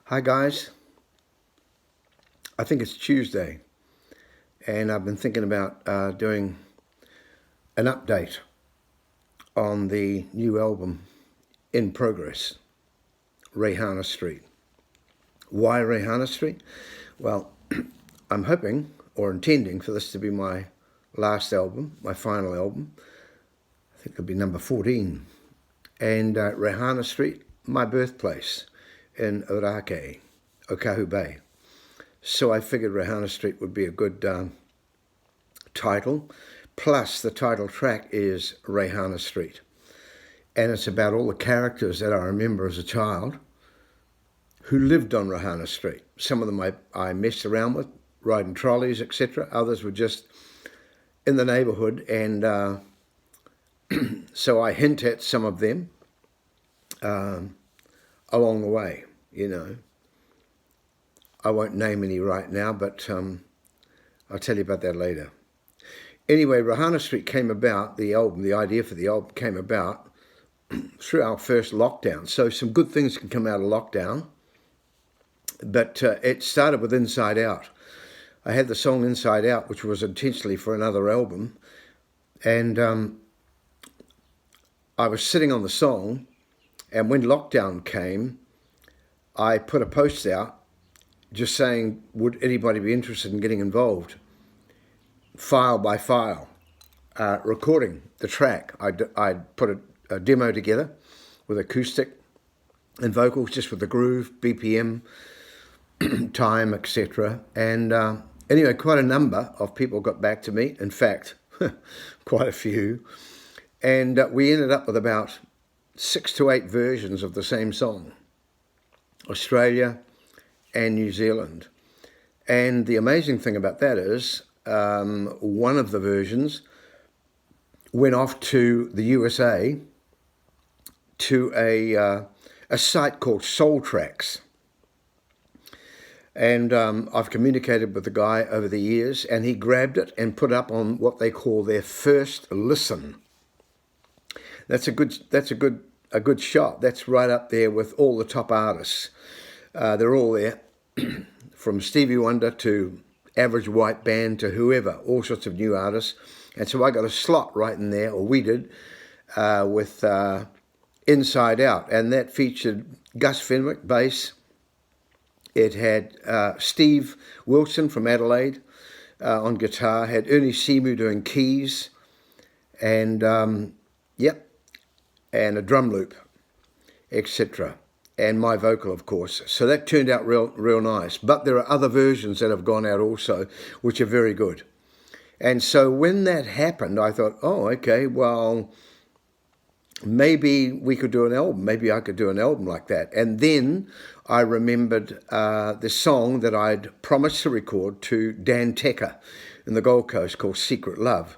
Hi guys, I think it's Tuesday and I've been thinking about doing an update on the new album in progress, Reihana Street. Why Reihana Street? Well, I'm hoping or intending for this to be my last album, my final album. I think it'll be number 14. And Reihana Street, my birthplace in Urake, Okahu Bay. So I figured Reihana Street would be a good title. Plus, the title track is Reihana Street. And it's about all the characters that I remember as a child who lived on Reihana Street. Some of them I messed around with, riding trolleys, etc. Others were just in the neighbourhood. And so I hint at some of them along the way, you know. I won't name any right now, but I'll tell you about that later. Anyway, Reihana Street came about, the idea for the album came about through our first lockdown. So some good things can come out of lockdown, but it started with Inside Out. I had the song Inside Out, which was intentionally for another album, and I was sitting on the song, and when lockdown came, I put a post out just saying, would anybody be interested in getting involved? File by file, recording the track. I'd put a demo together with acoustic and vocals, just with the groove, BPM, time, etc. And anyway, quite a number of people got back to me. In fact, quite a few. And we ended up with about 6 to 8 versions of the same song. Australia and New Zealand. And the amazing thing about that is one of the versions went off to the USA to a site called Soul Tracks. And I've communicated with the guy over the years, and he grabbed it and put up on what they call their first listen. That's a good shot. That's right up there with all the top artists. They're all there, from Stevie Wonder to Average White Band to whoever, all sorts of new artists. And so I got a slot right in there, or we did, with Inside Out. And that featured Gus Fenwick, bass. It had Steve Wilson from Adelaide on guitar, had Ernie Simu doing keys, and and a drum loop, etc. And my vocal, of course. So that turned out real nice. But there are other versions that have gone out also, which are very good. And so when that happened, I thought, oh, okay, well, maybe we could do an album. Maybe I could do an album like that. And then I remembered the song that I'd promised to record to Dan Tecker in the Gold Coast called Secret Love.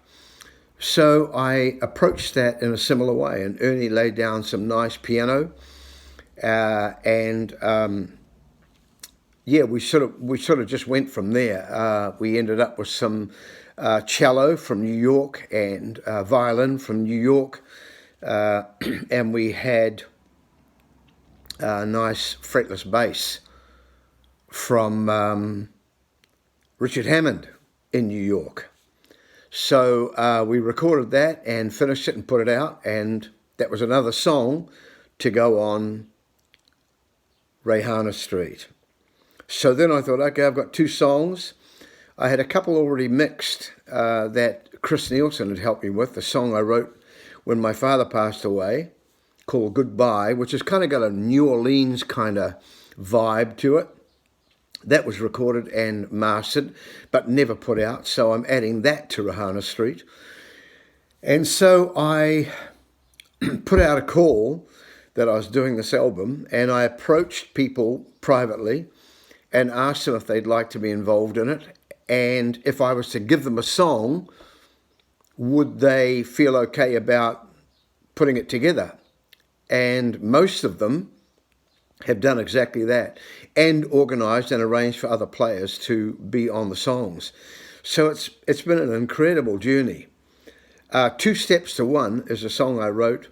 So I approached that in a similar way. And Ernie laid down some nice piano. We sort of just went from there. We ended up with some cello from New York and violin from New York, and we had a nice fretless bass from Richard Hammond in New York. So we recorded that and finished it and put it out, and that was another song to go on Reihana Street. So then I thought, okay, I've got 2 songs. I had a couple already mixed that Chris Nielsen had helped me with, the song I wrote when my father passed away, called Goodbye, which has kind of got a New Orleans kind of vibe to it. That was recorded and mastered, but never put out, so I'm adding that to Reihana Street. And so I put out a call that I was doing this album, and I approached people privately and asked them if they'd like to be involved in it, and if I was to give them a song, would they feel okay about putting it together? And most of them have done exactly that, and organised and arranged for other players to be on the songs. So it's been an incredible journey. 2 Steps to One is a song I wrote,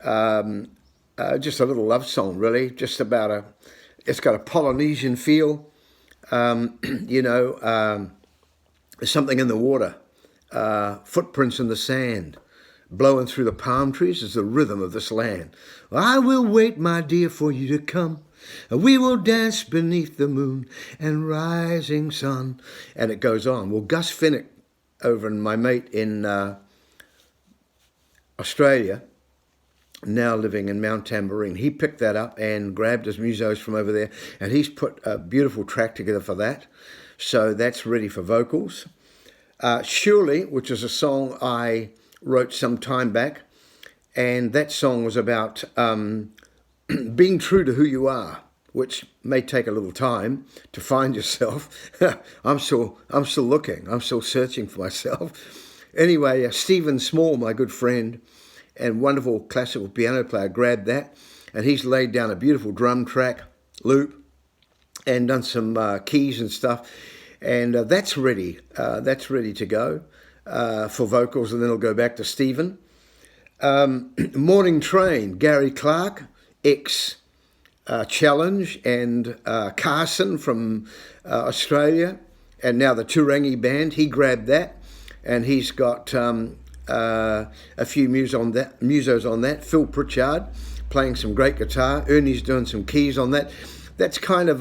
just a little love song, really, just about It's got a Polynesian feel. You know, there's something in the water, footprints in the sand, blowing through the palm trees is the rhythm of this land. I will wait, my dear, for you to come. We will dance beneath the moon and rising sun. And it goes on. Well, Gus Finnick, over and my mate in Australia, now living in Mount Tambourine, he picked that up and grabbed his musos from over there, and he's put a beautiful track together for that. So that's ready for vocals. Surely, which is a song I wrote some time back, and that song was about being true to who you are, which may take a little time to find yourself. I'm still looking. I'm still searching for myself. Anyway, Stephen Small, my good friend and wonderful classical piano player, grabbed that, and he's laid down a beautiful drum track, loop, and done some keys and stuff. And that's ready. That's ready to go for vocals, and then it'll go back to Stephen. Morning Train, Gary Clark, Challenge, and Carson from Australia, and now the Turangi Band. He grabbed that, and he's got a few musos on that. Phil Pritchard playing some great guitar. Ernie's doing some keys on that. That's kind of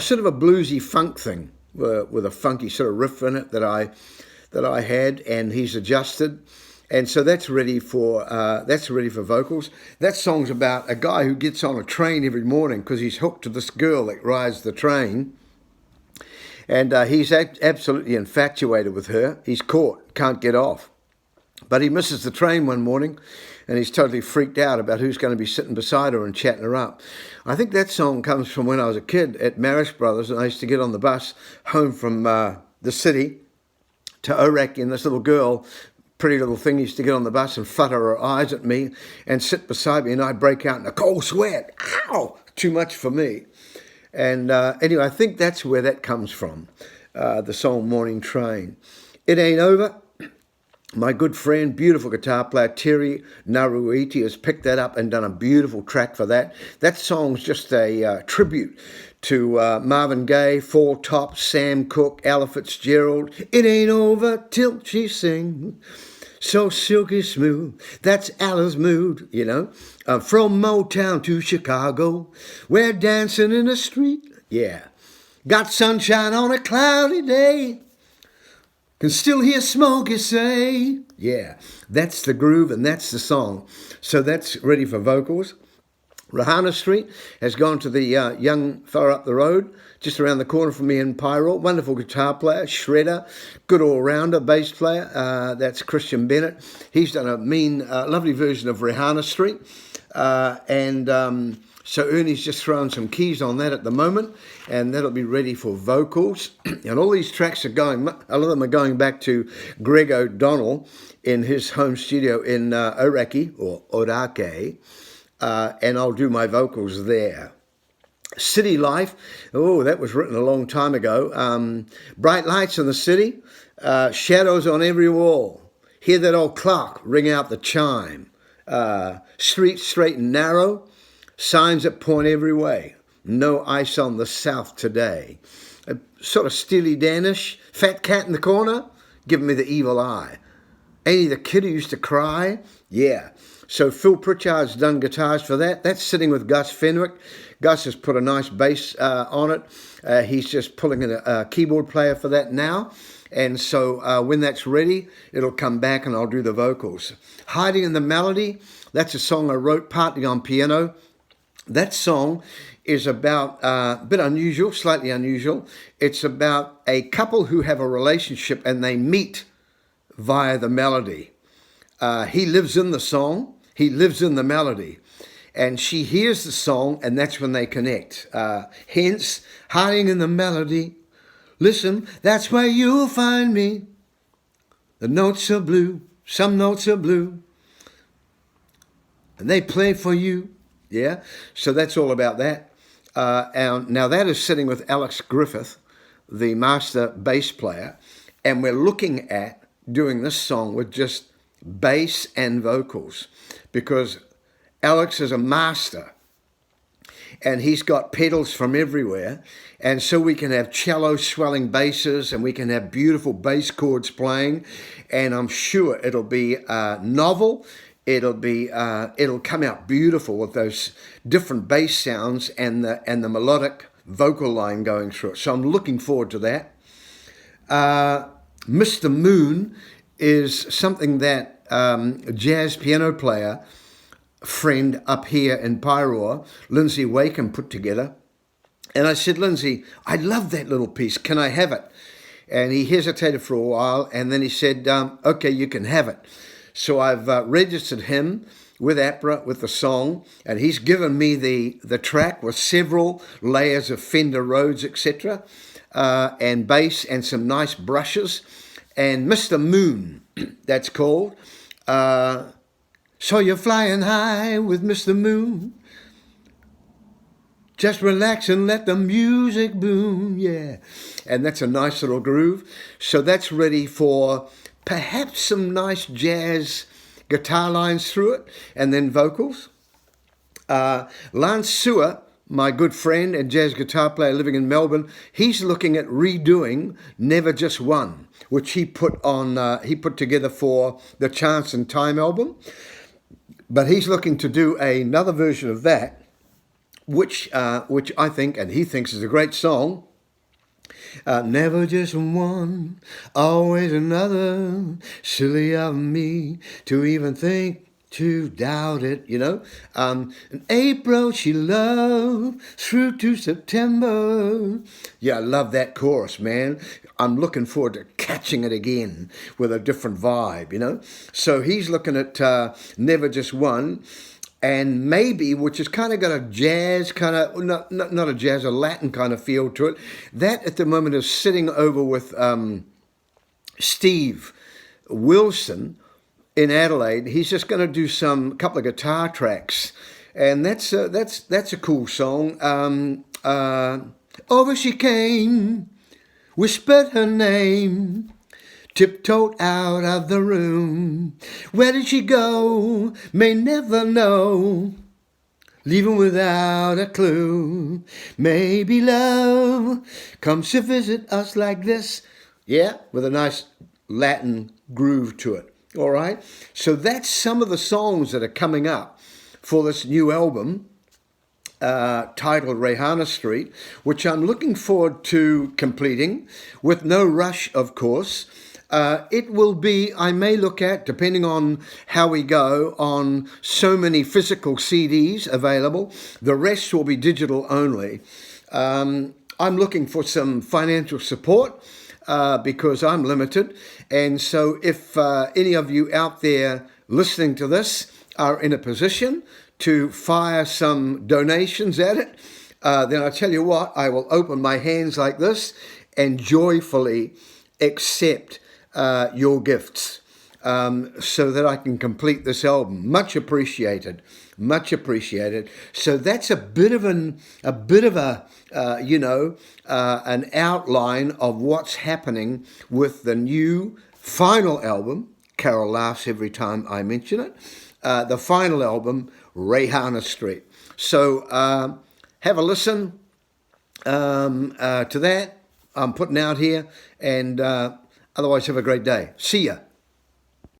sort of a bluesy funk thing with a funky sort of riff in it that I had, and he's adjusted. And so that's ready for vocals. That song's about a guy who gets on a train every morning because he's hooked to this girl that rides the train. And he's absolutely infatuated with her. He's caught, can't get off. But he misses the train one morning, and he's totally freaked out about who's going to be sitting beside her and chatting her up. I think that song comes from when I was a kid at Marist Brothers, and I used to get on the bus home from the city to Orak, and this little girl, pretty little thing, used to get on the bus and flutter her eyes at me and sit beside me, and I'd break out in a cold sweat. Ow! Too much for me. And anyway, I think that's where that comes from, the song Morning Train. It Ain't Over. My good friend, beautiful guitar player, Terry Naruiti, has picked that up and done a beautiful track for that. That song's just a tribute to Marvin Gaye, Four Tops, Sam Cooke, Ella Fitzgerald. It ain't over till she sings, so silky smooth. That's Ella's mood, you know. From Motown to Chicago, we're dancing in the street. Yeah. Got sunshine on a cloudy day. Can still hear Smokey say, yeah, that's the groove and that's the song. So that's ready for vocals. Reihana Street has gone to the young fella up the road, just around the corner from me in Pyro. Wonderful guitar player, shredder, good all-rounder, bass player. That's Christian Bennett. He's done a lovely version of Reihana Street. So Ernie's just throwing some keys on that at the moment, and that'll be ready for vocals. And all these tracks a lot of them are going back to Greg O'Donnell in his home studio in Orake, and I'll do my vocals there. City Life, that was written a long time ago. Bright lights in the city, shadows on every wall. Hear that old clock ring out the chime. Streets straight and narrow, signs that point every way. No ice on the south today. A sort of Steely Danish, fat cat in the corner, giving me the evil eye. Ain't he the kid who used to cry? Yeah. So Phil Pritchard's done guitars for that. That's sitting with Gus Fenwick. Gus has put a nice bass on it. He's just pulling in a keyboard player for that now. And so when that's ready, it'll come back and I'll do the vocals. Hiding in the Melody, that's a song I wrote partly on piano. That song is about a bit unusual, slightly unusual. It's about a couple who have a relationship and they meet via the melody. He lives in the song. He lives in the melody. And she hears the song, and that's when they connect. Hence, hiding in the melody. Listen, that's where you'll find me. The notes are blue. Some notes are blue. And they play for you. Yeah, so that's all about that. Now that is sitting with Alex Griffith, the master bass player, and we're looking at doing this song with just bass and vocals because Alex is a master and he's got pedals from everywhere. And so we can have cello swelling basses, and we can have beautiful bass chords playing. And I'm sure it'll be novel. It'll come out beautiful with those different bass sounds and the melodic vocal line going through it. So I'm looking forward to that. Mr. Moon is something that a jazz piano player friend up here in Pyroa, Lindsay Wakeham, put together. And I said, Lindsay, I love that little piece. Can I have it? And he hesitated for a while, and then he said, okay, you can have it. So I've registered him with APRA with the song, and he's given me the track with several layers of Fender Rhodes, etc., and bass and some nice brushes. And Mr. Moon, that's called. So you're flying high with Mr. Moon. Just relax and let the music boom, yeah. And that's a nice little groove. So that's ready for perhaps some nice jazz guitar lines through it, and then vocals. Lance Sewer, my good friend and jazz guitar player living in Melbourne, he's looking at redoing Never Just One, which he put together for the Chance and Time album. But he's looking to do another version of that, which I think, and he thinks, is a great song. Never just one, always another. Silly of me to even think to doubt it, you know. In April she loved through to September. Yeah, I love that chorus, man. I'm looking forward to catching it again with a different vibe, you know. So he's looking at Never Just One. And maybe, which has kind of got a jazz kind of, not a jazz, a Latin kind of feel to it. That at the moment is sitting over with Steve Wilson in Adelaide. He's just going to do a couple of guitar tracks, and that's a cool song. Over she came, whispered her name, tiptoed out of the room. Where did she go? May never know. Leaving without a clue. Maybe love comes to visit us like this. Yeah, with a nice Latin groove to it. All right? So that's some of the songs that are coming up for this new album titled Reihana Street, which I'm looking forward to completing with no rush, of course. It will be, I may look at, depending on how we go, on so many physical CDs available. The rest will be digital only. I'm looking for some financial support because I'm limited. And so if any of you out there listening to this are in a position to fire some donations at it, then I tell you what, I will open my hands like this and joyfully accept your gifts so that I can complete this album. Much appreciated, much appreciated. So that's a bit of an outline of what's happening with the new final album. Carol laughs every time I mention it. The final album, Reihana Street. So have a listen to that. I'm putting out here, and otherwise have a great day. See ya.